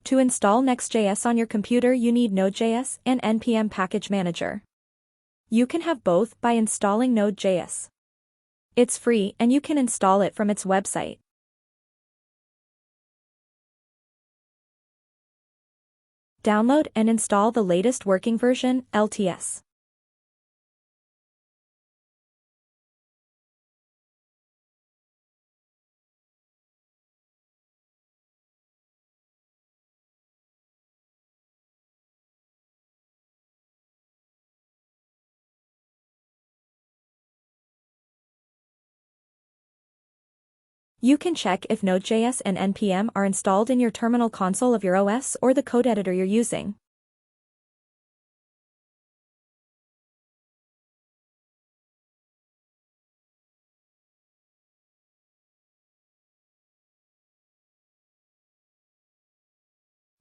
To install Nextjs on your computer, you need Node.js and npm package manager. You can have both by installing Node.js. It's free and you can install it from its website. Download and install the latest working version, LTS. You can check if Node.js and npm are installed in your terminal console of your OS or the code editor you're using.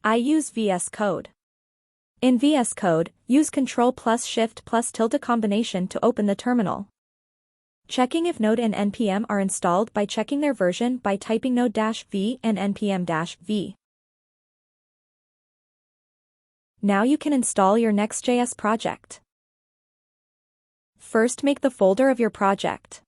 I use VS Code. In VS Code, use Ctrl+Shift+tilde combination to open the terminal. Checking if Node and npm are installed by checking their version by typing node-v and npm-v. Now you can install your Nextjs project. First, make the folder of your project.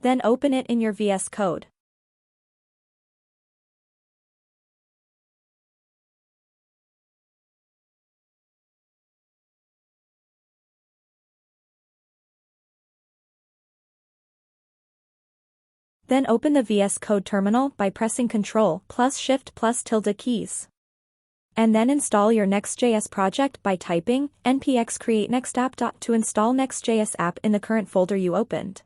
Then open it in your VS Code. Then open the VS Code terminal by pressing Ctrl+Shift+tilde keys. And then install your Nextjs project by typing npx create next app. To install Nextjs app in the current folder you opened.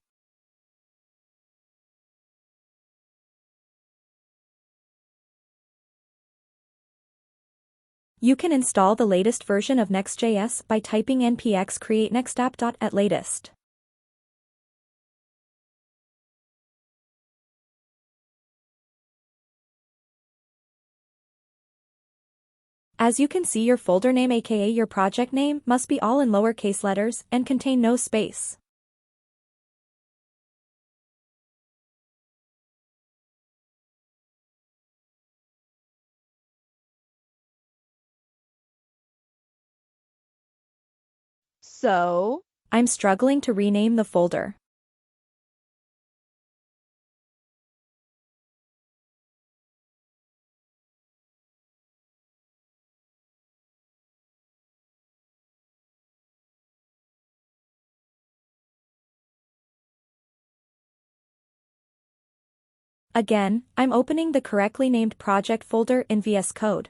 You can install the latest version of Nextjs by typing npx create next app. At latest. As you can see, your folder name aka your project name must be all in lowercase letters and contain no space. So, I'm struggling to rename the folder. Again, I'm opening the correctly named project folder in VS Code.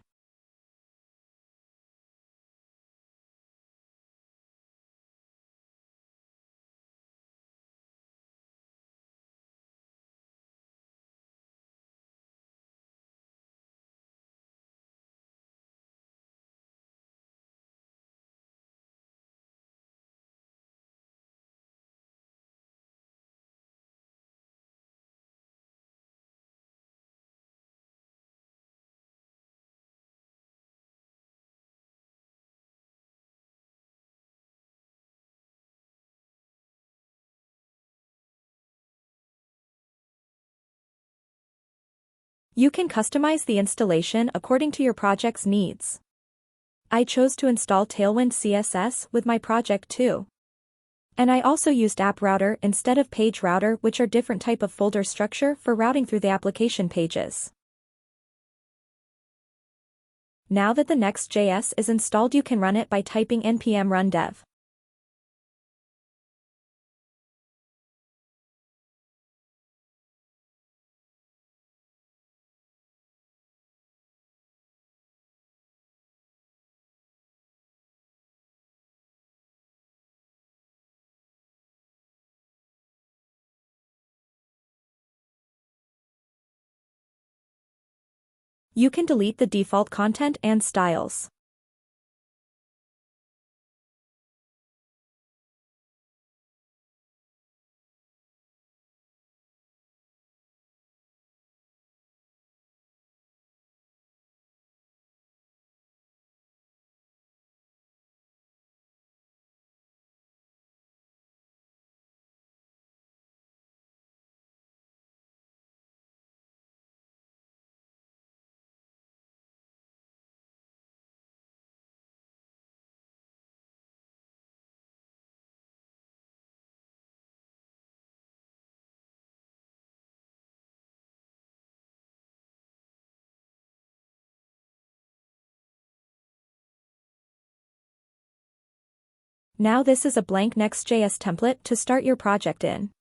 You can customize the installation according to your project's needs. I chose to install Tailwind CSS with my project too. And I also used App Router instead of Page Router, which are different type of folder structure for routing through the application pages. Now that the Nextjs is installed, you can run it by typing npm run dev. You can delete the default content and styles. Now this is a blank Next.js template to start your project in.